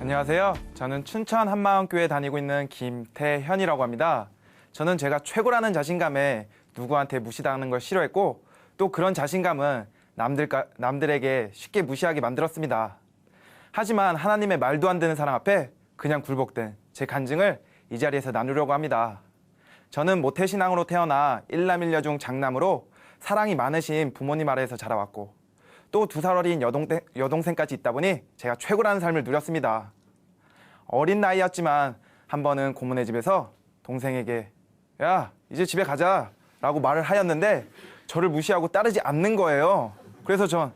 안녕하세요. 저는 춘천 한마음교회 다니고 있는 김태현이라고 합니다. 저는 제가 최고라는 자신감에 누구한테 무시당하는 걸 싫어했고 또 그런 자신감은 남들에게 쉽게 무시하게 만들었습니다. 하지만 하나님의 말도 안 되는 사랑 앞에 그냥 굴복된 제 간증을 이 자리에서 나누려고 합니다. 저는 모태신앙으로 태어나 일남일녀 중 장남으로 사랑이 많으신 부모님 아래에서 자라왔고 또 2살 어린 여동생까지 있다 보니 제가 최고라는 삶을 누렸습니다. 어린 나이였지만 한 번은 고모네 집에서 동생에게 야 이제 집에 가자 라고 말을 하였는데 저를 무시하고 따르지 않는 거예요. 그래서 전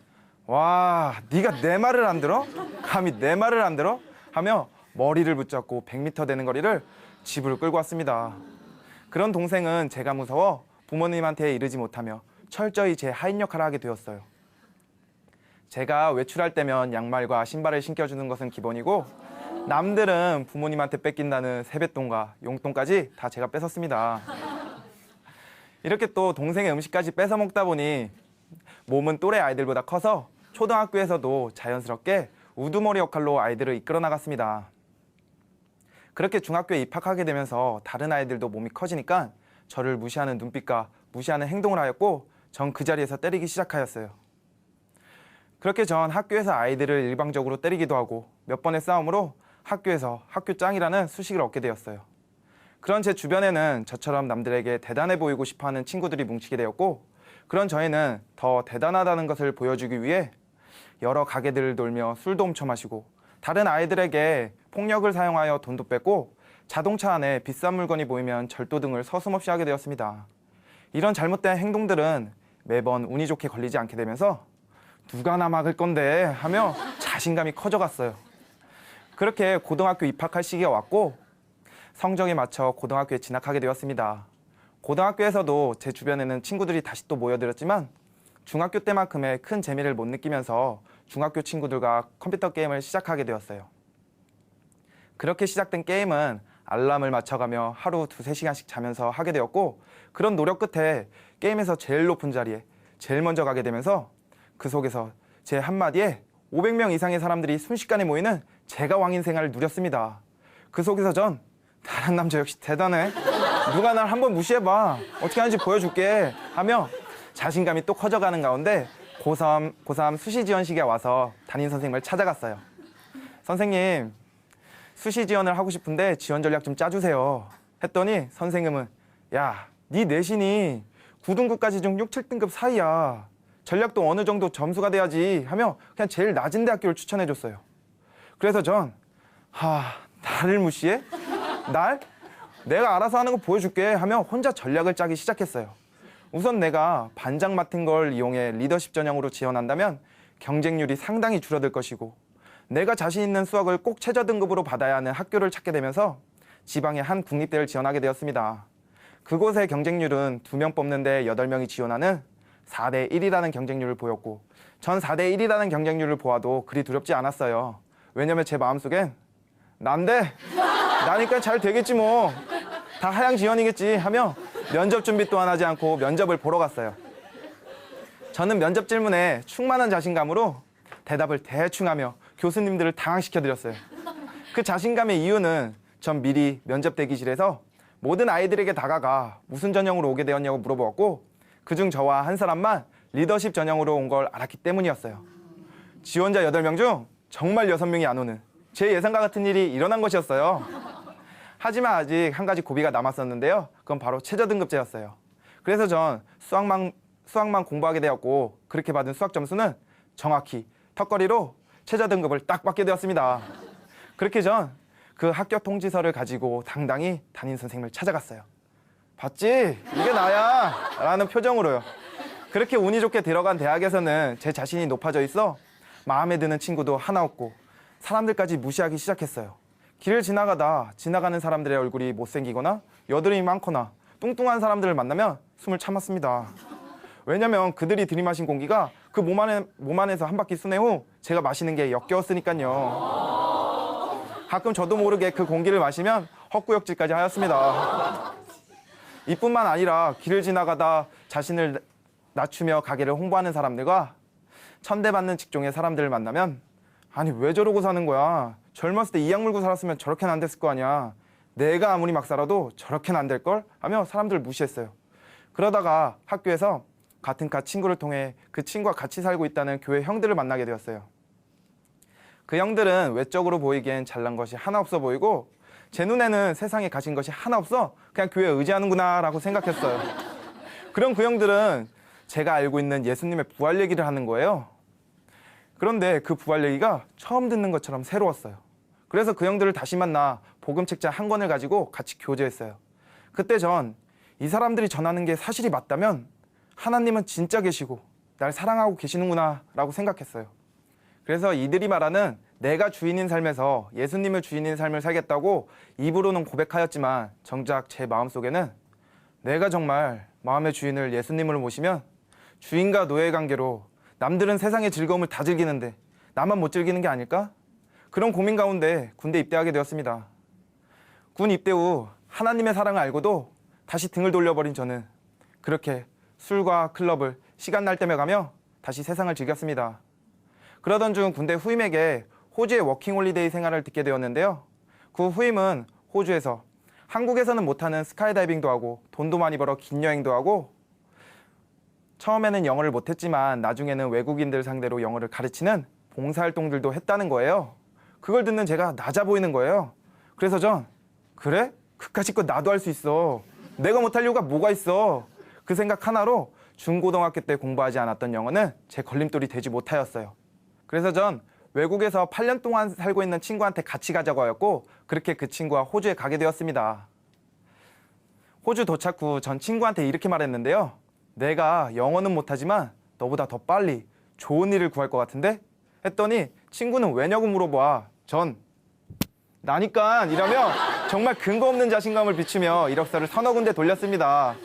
와 네가 내 말을 안 들어? 감히 내 말을 안 들어? 하며 머리를 붙잡고 100m 되는 거리를 집으로 끌고 왔습니다. 그런 동생은 제가 무서워 부모님한테 이르지 못하며 철저히 제 하인 역할을 하게 되었어요. 제가 외출할 때면 양말과 신발을 신겨주는 것은 기본이고 남들은 부모님한테 뺏긴다는 세뱃돈과 용돈까지 다 제가 뺏었습니다. 이렇게 또 동생의 음식까지 뺏어 먹다 보니 몸은 또래 아이들보다 커서 초등학교에서도 자연스럽게 우두머리 역할로 아이들을 이끌어 나갔습니다. 그렇게 중학교에 입학하게 되면서 다른 아이들도 몸이 커지니까 저를 무시하는 눈빛과 무시하는 행동을 하였고 전 그 자리에서 때리기 시작하였어요. 그렇게 전 학교에서 아이들을 일방적으로 때리기도 하고 몇 번의 싸움으로 학교에서 학교짱이라는 수식을 얻게 되었어요. 그런 제 주변에는 저처럼 남들에게 대단해 보이고 싶어하는 친구들이 뭉치게 되었고 그런 저희는 더 대단하다는 것을 보여주기 위해 여러 가게들을 돌며 술도 훔쳐 마시고 다른 아이들에게 폭력을 사용하여 돈도 뺏고 자동차 안에 비싼 물건이 보이면 절도 등을 서슴없이 하게 되었습니다. 이런 잘못된 행동들은 매번 운이 좋게 걸리지 않게 되면서 누가 나 막을 건데 하며 자신감이 커져갔어요. 그렇게 고등학교 입학할 시기가 왔고 성적에 맞춰 고등학교에 진학하게 되었습니다. 고등학교에서도 제 주변에는 친구들이 다시 또 모여들었지만 중학교 때만큼의 큰 재미를 못 느끼면서 중학교 친구들과 컴퓨터 게임을 시작하게 되었어요. 그렇게 시작된 게임은 알람을 맞춰가며 하루 2-3시간씩 자면서 하게 되었고 그런 노력 끝에 게임에서 제일 높은 자리에 제일 먼저 가게 되면서 그 속에서 제 한마디에 500명 이상의 사람들이 순식간에 모이는 제가 왕인 생활을 누렸습니다. 그 속에서 전 다른 남자 역시 대단해. 누가 날 한번 무시해봐. 어떻게 하는지 보여줄게. 하며 자신감이 또 커져가는 가운데 고3 수시 지원 시기가 와서 담임 선생님을 찾아갔어요. 선생님, 수시 지원을 하고 싶은데 지원 전략 좀 짜주세요. 했더니 선생님은 야, 네 내신이 9등급까지 중 6, 7등급 사이야. 전략도 어느 정도 점수가 돼야지 하며 그냥 제일 낮은 대학교를 추천해줬어요. 그래서 전 나를 무시해? 날? 내가 알아서 하는 거 보여줄게 하며 혼자 전략을 짜기 시작했어요. 우선 내가 반장 맡은 걸 이용해 리더십 전형으로 지원한다면 경쟁률이 상당히 줄어들 것이고 내가 자신 있는 수학을 꼭 최저 등급으로 받아야 하는 학교를 찾게 되면서 지방의 한 국립대를 지원하게 되었습니다. 그곳의 경쟁률은 2명 뽑는데 8명이 지원하는 4대1이라는 경쟁률을 보였고 전 4대1이라는 경쟁률을 보아도 그리 두렵지 않았어요. 왜냐면 제 마음속엔 난데 나니까 잘 되겠지 뭐 다 하향 지원이겠지 하며 면접 준비 또한 하지 않고 면접을 보러 갔어요. 저는 면접 질문에 충만한 자신감으로 대답을 대충 하며 교수님들을 당황시켜드렸어요. 그 자신감의 이유는 전 미리 면접 대기실에서 모든 아이들에게 다가가 무슨 전형으로 오게 되었냐고 물어보았고 그중 저와 한 사람만 리더십 전형으로 온 걸 알았기 때문이었어요. 지원자 8명 중 정말 6명이 안 오는 제 예상과 같은 일이 일어난 것이었어요. 하지만 아직 한 가지 고비가 남았었는데요. 그건 바로 최저등급제였어요. 그래서 전 수학만 공부하게 되었고 그렇게 받은 수학 점수는 정확히 턱걸이로 최저등급을 딱 받게 되었습니다. 그렇게 전 그 학교 통지서를 가지고 당당히 담임 선생님을 찾아갔어요. 봤지? 이게 나야! 라는 표정으로요. 그렇게 운이 좋게 들어간 대학에서는 제 자신이 높아져 있어 마음에 드는 친구도 하나 없고 사람들까지 무시하기 시작했어요. 길을 지나가는 사람들의 얼굴이 못생기거나 여드름이 많거나 뚱뚱한 사람들을 만나면 숨을 참았습니다. 왜냐면 그들이 들이마신 공기가 그 몸 안에서 한 바퀴 순회 후 제가 마시는 게 역겨웠으니까요. 가끔 저도 모르게 그 공기를 마시면 헛구역질까지 하였습니다. 이뿐만 아니라 길을 지나가다 자신을 낮추며 가게를 홍보하는 사람들과 천대받는 직종의 사람들을 만나면 아니 왜 저러고 사는 거야? 젊었을 때 이악 물고 살았으면 저렇게는 안 됐을 거 아니야. 내가 아무리 막 살아도 저렇게는 안 될걸? 하며 사람들을 무시했어요. 그러다가 학교에서 같은 과 친구를 통해 그 친구와 같이 살고 있다는 교회 형들을 만나게 되었어요. 그 형들은 외적으로 보이기엔 잘난 것이 하나 없어 보이고 제 눈에는 세상에 가진 것이 하나 없어 그냥 교회에 의지하는구나 라고 생각했어요. 그럼 그 형들은 제가 알고 있는 예수님의 부활 얘기를 하는 거예요. 그런데 그 부활 얘기가 처음 듣는 것처럼 새로웠어요. 그래서 그 형들을 다시 만나 복음 책자 한 권을 가지고 같이 교제했어요. 그때 전 이 사람들이 전하는 게 사실이 맞다면 하나님은 진짜 계시고 날 사랑하고 계시는구나 라고 생각했어요. 그래서 이들이 말하는 내가 주인인 삶에서 예수님을 주인인 삶을 살겠다고 입으로는 고백하였지만 정작 제 마음속에는 내가 정말 마음의 주인을 예수님을 모시면 주인과 노예의 관계로 남들은 세상의 즐거움을 다 즐기는데 나만 못 즐기는 게 아닐까? 그런 고민 가운데 군대 입대하게 되었습니다. 군 입대 후 하나님의 사랑을 알고도 다시 등을 돌려버린 저는 그렇게 술과 클럽을 시간 날 때며 가며 다시 세상을 즐겼습니다. 그러던 중 군대 후임에게 호주의 워킹홀리데이 생활을 듣게 되었는데요. 그 후임은 호주에서 한국에서는 못하는 스카이다이빙도 하고 돈도 많이 벌어 긴 여행도 하고 처음에는 영어를 못했지만 나중에는 외국인들 상대로 영어를 가르치는 봉사활동들도 했다는 거예요. 그걸 듣는 제가 낮아 보이는 거예요. 그래서 전 그래? 그까짓 거 나도 할 수 있어. 내가 못할 이유가 뭐가 있어. 그 생각 하나로 중고등학교 때 공부하지 않았던 영어는 제 걸림돌이 되지 못하였어요. 그래서 전 외국에서 8년 동안 살고 있는 친구한테 같이 가자고 하였고 그렇게 그 친구와 호주에 가게 되었습니다. 호주 도착 후 전 친구한테 이렇게 말했는데요. 내가 영어는 못하지만 너보다 더 빨리 좋은 일을 구할 것 같은데? 했더니 친구는 왜냐고 물어봐. 전 나니까 이러며 정말 근거 없는 자신감을 비추며 이력서를 서너 군데 돌렸습니다.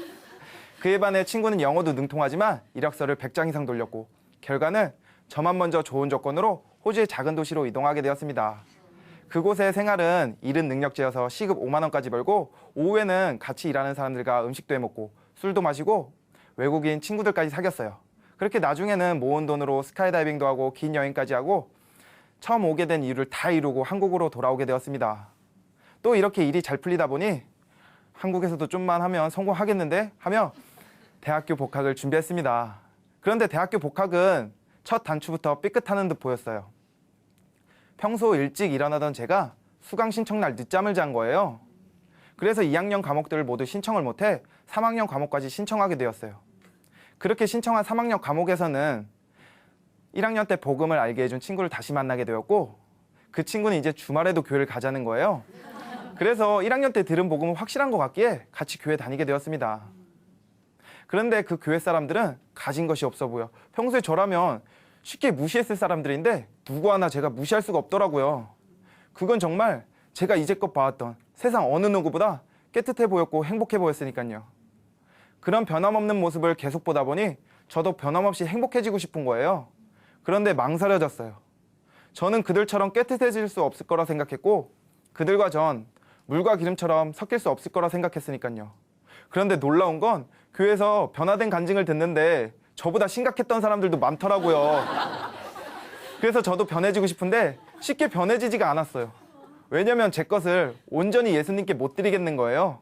그에 반해 친구는 영어도 능통하지만 이력서를 100장 이상 돌렸고 결과는 저만 먼저 좋은 조건으로 호주의 작은 도시로 이동하게 되었습니다. 그곳의 생활은 일은 능력제여서 시급 5만 원까지 벌고 오후에는 같이 일하는 사람들과 음식도 해먹고 술도 마시고 외국인 친구들까지 사귀었어요. 그렇게 나중에는 모은 돈으로 스카이다이빙도 하고 긴 여행까지 하고 처음 오게 된 이유를 다 이루고 한국으로 돌아오게 되었습니다. 또 이렇게 일이 잘 풀리다 보니 한국에서도 좀만 하면 성공하겠는데 하며 대학교 복학을 준비했습니다. 그런데 대학교 복학은 첫 단추부터 삐끗하는 듯 보였어요. 평소 일찍 일어나던 제가 수강 신청날 늦잠을 잔 거예요. 그래서 2학년 과목들을 모두 신청을 못해 3학년 과목까지 신청하게 되었어요. 그렇게 신청한 3학년 과목에서는 1학년 때 복음을 알게 해준 친구를 다시 만나게 되었고 그 친구는 이제 주말에도 교회를 가자는 거예요. 그래서 1학년 때 들은 복음은 확실한 것 같기에 같이 교회 다니게 되었습니다. 그런데 그 교회 사람들은 가진 것이 없어 보여 평소에 저라면 쉽게 무시했을 사람들인데 누구 하나 제가 무시할 수가 없더라고요. 그건 정말 제가 이제껏 봐왔던 세상 어느 누구보다 깨끗해 보였고 행복해 보였으니까요. 그런 변함없는 모습을 계속 보다 보니 저도 변함없이 행복해지고 싶은 거예요. 그런데 망설여졌어요. 저는 그들처럼 깨끗해질 수 없을 거라 생각했고 그들과 전 물과 기름처럼 섞일 수 없을 거라 생각했으니까요. 그런데 놀라운 건 교회에서 변화된 간증을 듣는데 저보다 심각했던 사람들도 많더라고요. 그래서 저도 변해지고 싶은데 쉽게 변해지지가 않았어요. 왜냐면 제 것을 온전히 예수님께 못 드리겠는 거예요.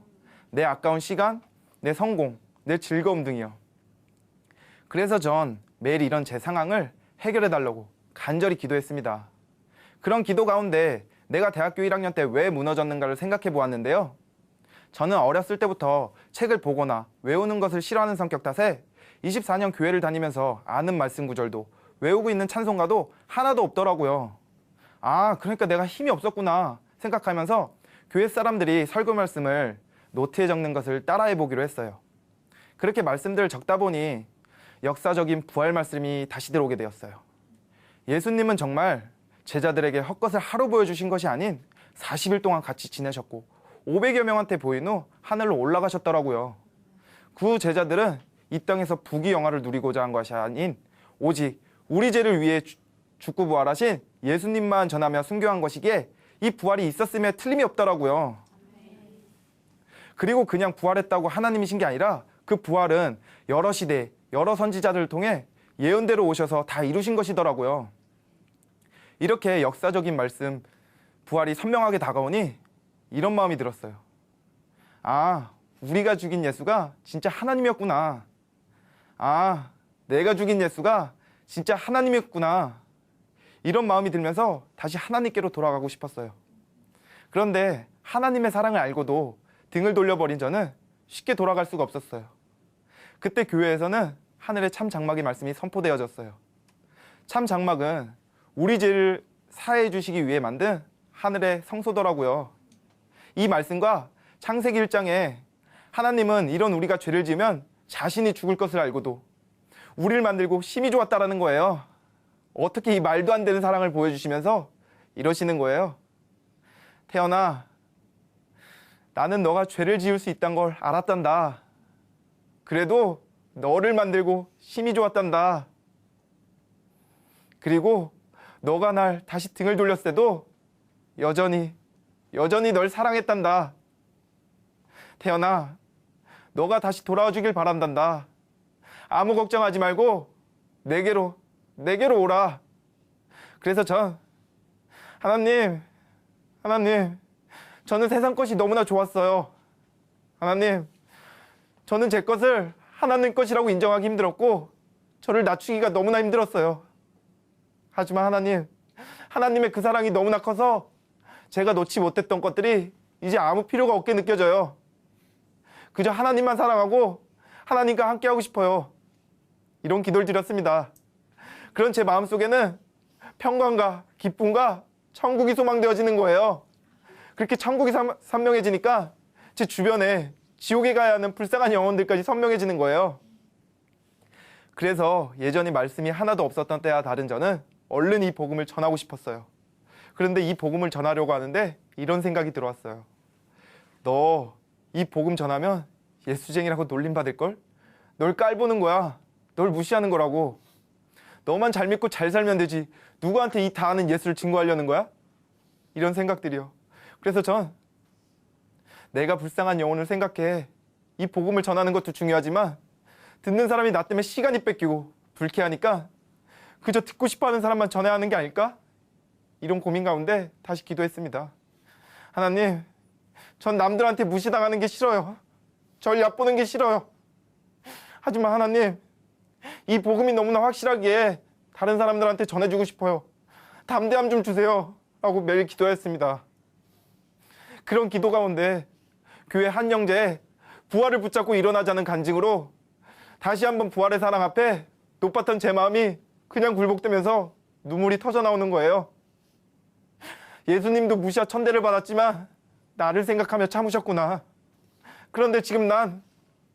내 아까운 시간, 내 성공, 내 즐거움 등이요. 그래서 전 매일 이런 제 상황을 해결해달라고 간절히 기도했습니다. 그런 기도 가운데 내가 대학교 1학년 때 왜 무너졌는가를 생각해 보았는데요. 저는 어렸을 때부터 책을 보거나 외우는 것을 싫어하는 성격 탓에 24년 교회를 다니면서 아는 말씀 구절도 외우고 있는 찬송가도 하나도 없더라고요. 아, 그러니까 내가 힘이 없었구나 생각하면서 교회 사람들이 설교 말씀을 노트에 적는 것을 따라해 보기로 했어요. 그렇게 말씀들을 적다 보니 역사적인 부활 말씀이 다시 들어오게 되었어요. 예수님은 정말 제자들에게 헛것을 하루 보여주신 것이 아닌 40일 동안 같이 지내셨고 500여 명한테 보인 후 하늘로 올라가셨더라고요. 그 제자들은 이 땅에서 부귀영화를 누리고자 한 것이 아닌 오직 우리 죄를 위해 죽고 부활하신 예수님만 전하며 순교한 것이기에 이 부활이 있었음에 틀림이 없더라고요. 그리고 그냥 부활했다고 하나님이신 게 아니라 그 부활은 여러 시대, 여러 선지자들을 통해 예언대로 오셔서 다 이루신 것이더라고요. 이렇게 역사적인 말씀, 부활이 선명하게 다가오니 이런 마음이 들었어요. 아, 우리가 죽인 예수가 진짜 하나님이었구나. 아, 내가 죽인 예수가 진짜 하나님이었구나. 이런 마음이 들면서 다시 하나님께로 돌아가고 싶었어요. 그런데 하나님의 사랑을 알고도 등을 돌려버린 저는 쉽게 돌아갈 수가 없었어요. 그때 교회에서는 하늘의 참 장막의 말씀이 선포되어졌어요. 참 장막은 우리 죄를 사해해 주시기 위해 만든 하늘의 성소더라고요. 이 말씀과 창세기 1장에 하나님은 이런 우리가 죄를 지으면 자신이 죽을 것을 알고도 우리를 만들고 심히 좋았다라는 거예요. 어떻게 이 말도 안 되는 사랑을 보여주시면서 이러시는 거예요. 태연아, 나는 너가 죄를 지을 수 있다는 걸 알았단다. 그래도 너를 만들고 심히 좋았단다. 그리고 너가 날 다시 등을 돌렸을 때도 여전히 널 사랑했단다. 태연아, 너가 다시 돌아와 주길 바란단다. 아무 걱정하지 말고 내게로 오라. 그래서 하나님, 저는 세상 것이 너무나 좋았어요. 하나님, 저는 제 것을 하나님 것이라고 인정하기 힘들었고 저를 낮추기가 너무나 힘들었어요. 하지만 하나님의 그 사랑이 너무나 커서 제가 놓지 못했던 것들이 이제 아무 필요가 없게 느껴져요. 그저 하나님만 사랑하고 하나님과 함께하고 싶어요. 이런 기도를 드렸습니다. 그런 제 마음속에는 평강과 기쁨과 천국이 소망되어지는 거예요. 그렇게 천국이 선명해지니까 제 주변에 지옥에 가야 하는 불쌍한 영혼들까지 선명해지는 거예요. 그래서 예전에 말씀이 하나도 없었던 때와 다른 저는 얼른 이 복음을 전하고 싶었어요. 그런데 이 복음을 전하려고 하는데 이런 생각이 들어왔어요. 너 이 복음 전하면 예수쟁이라고 놀림받을걸? 널 깔보는 거야. 널 무시하는 거라고. 너만 잘 믿고 잘 살면 되지. 누구한테 이 다 아는 예수를 증거하려는 거야? 이런 생각들이요. 그래서 내가 불쌍한 영혼을 생각해. 이 복음을 전하는 것도 중요하지만 듣는 사람이 나 때문에 시간이 뺏기고 불쾌하니까 그저 듣고 싶어하는 사람만 전해야 하는 게 아닐까? 이런 고민 가운데 다시 기도했습니다. 하나님, 전 남들한테 무시당하는 게 싫어요. 절 얕보는 게 싫어요. 하지만 하나님, 이 복음이 너무나 확실하기에 다른 사람들한테 전해주고 싶어요. 담대함 좀 주세요. 라고 매일 기도했습니다. 그런 기도 가운데 교회 한 형제에 부활을 붙잡고 일어나자는 간증으로 다시 한번 부활의 사랑 앞에 높았던 제 마음이 그냥 굴복되면서 눈물이 터져 나오는 거예요. 예수님도 무시와 천대를 받았지만 나를 생각하며 참으셨구나. 그런데 지금 난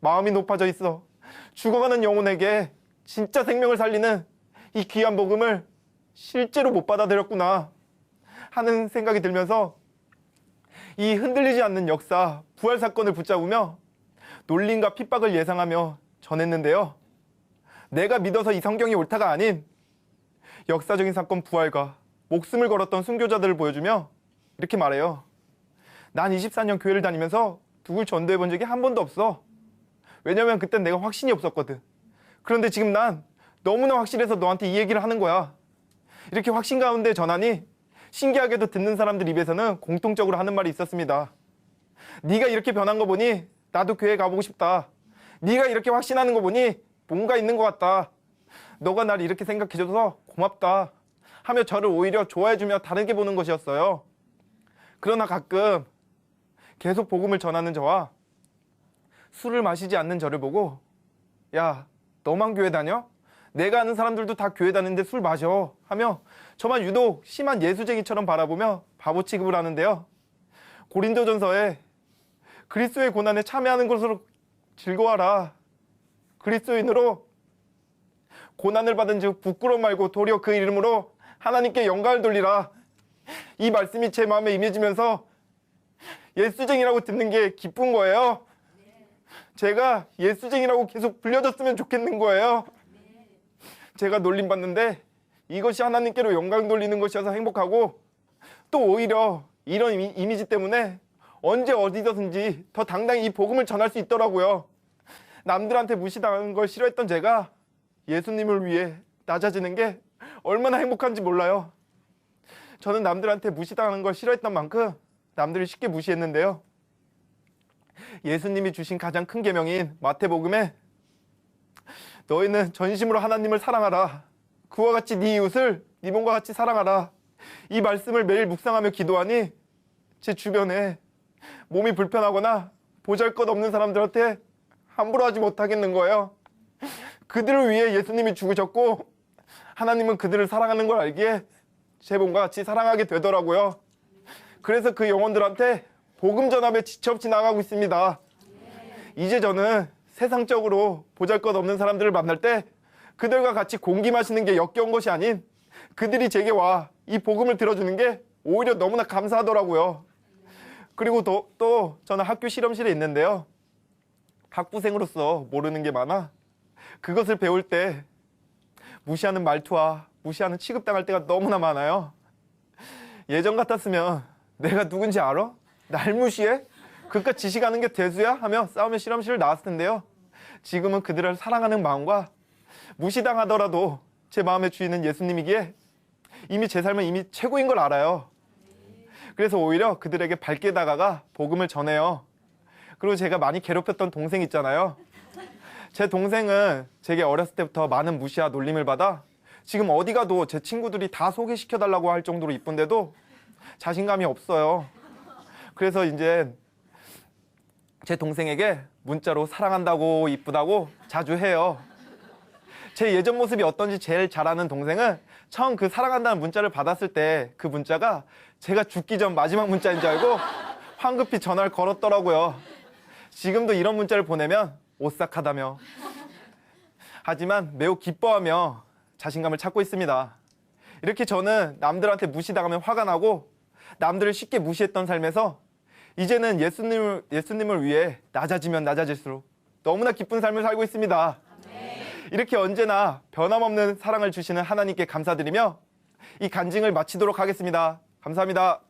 마음이 높아져 있어. 죽어가는 영혼에게 진짜 생명을 살리는 이 귀한 복음을 실제로 못 받아들였구나 하는 생각이 들면서 이 흔들리지 않는 역사, 부활 사건을 붙잡으며 놀림과 핍박을 예상하며 전했는데요. 내가 믿어서 이 성경이 옳다가 아닌 역사적인 사건 부활과 목숨을 걸었던 순교자들을 보여주며 이렇게 말해요. 난 24년 교회를 다니면서 누굴 전도해 본 적이 한 번도 없어. 왜냐면 그땐 내가 확신이 없었거든. 그런데 지금 난 너무나 확실해서 너한테 이 얘기를 하는 거야. 이렇게 확신 가운데 전하니 신기하게도 듣는 사람들 입에서는 공통적으로 하는 말이 있었습니다. 네가 이렇게 변한 거 보니 나도 교회 가보고 싶다. 네가 이렇게 확신하는 거 보니 뭔가 있는 것 같다. 너가 날 이렇게 생각해줘서 고맙다 하며 저를 오히려 좋아해주며 다르게 보는 것이었어요. 그러나 가끔 계속 복음을 전하는 저와 술을 마시지 않는 저를 보고 야, 너만 교회 다녀? 내가 아는 사람들도 다 교회 다니는데 술 마셔 하며 저만 유독 심한 예수쟁이처럼 바라보며 바보 취급을 하는데요. 고린도전서에 그리스도의 고난에 참여하는 것으로 즐거워하라. 그리스도인으로 고난을 받은 즉 부끄러움 말고 도리어 그 이름으로 하나님께 영광을 돌리라. 이 말씀이 제 마음에 임해지면서 예수쟁이라고 듣는 게 기쁜 거예요. 제가 예수쟁이라고 계속 불려졌으면 좋겠는 거예요. 제가 놀림받는데 이것이 하나님께로 영광 돌리는 것이어서 행복하고 또 오히려 이런 이미지 때문에 언제 어디서든지 더 당당히 이 복음을 전할 수 있더라고요. 남들한테 무시당하는 걸 싫어했던 제가 예수님을 위해 낮아지는 게 얼마나 행복한지 몰라요. 저는 남들한테 무시당하는 걸 싫어했던 만큼 남들을 쉽게 무시했는데요. 예수님이 주신 가장 큰 계명인 마태복음에 너희는 전심으로 하나님을 사랑하라. 그와 같이 네 이웃을 네 몸과 같이 사랑하라. 이 말씀을 매일 묵상하며 기도하니 제 주변에 몸이 불편하거나 보잘것없는 사람들한테 함부로 하지 못하겠는 거예요. 그들을 위해 예수님이 죽으셨고 하나님은 그들을 사랑하는 걸 알기에 제 몸과 같이 사랑하게 되더라고요. 그래서 그 영혼들한테 복음 전함에 지체 없이 나가고 있습니다. 이제 저는 세상적으로 보잘것없는 사람들을 만날 때 그들과 같이 공기 마시는 게 역겨운 것이 아닌 그들이 제게 와 이 복음을 들어주는 게 오히려 너무나 감사하더라고요. 그리고 또 저는 학교 실험실에 있는데요. 학부생으로서 모르는 게 많아 그것을 배울 때 무시하는 말투와 무시하는 취급당할 때가 너무나 많아요. 예전 같았으면 내가 누군지 알아? 날 무시해? 그깟 지식하는 게 대수야? 하며 싸우며 실험실을 나왔을 텐데요. 지금은 그들을 사랑하는 마음과 무시당하더라도 제 마음의 주인은 예수님이기에 이미 제 삶은 이미 최고인 걸 알아요. 그래서 오히려 그들에게 밝게 다가가 복음을 전해요. 그리고 제가 많이 괴롭혔던 동생 있잖아요. 제 동생은 제게 어렸을 때부터 많은 무시와 놀림을 받아 지금 어디 가도 제 친구들이 다 소개시켜달라고 할 정도로 이쁜데도 자신감이 없어요. 그래서 이제 제 동생에게 문자로 사랑한다고 이쁘다고 자주 해요. 제 예전 모습이 어떤지 제일 잘 아는 동생은 처음 그 사랑한다는 문자를 받았을 때 그 문자가 제가 죽기 전 마지막 문자인 줄 알고 황급히 전화를 걸었더라고요. 지금도 이런 문자를 보내면 오싹하다며 하지만 매우 기뻐하며 자신감을 찾고 있습니다. 이렇게 저는 남들한테 무시당하면 화가 나고 남들을 쉽게 무시했던 삶에서 이제는 예수님을 위해 낮아지면 낮아질수록 너무나 기쁜 삶을 살고 있습니다. 이렇게 언제나 변함없는 사랑을 주시는 하나님께 감사드리며 이 간증을 마치도록 하겠습니다. 감사합니다.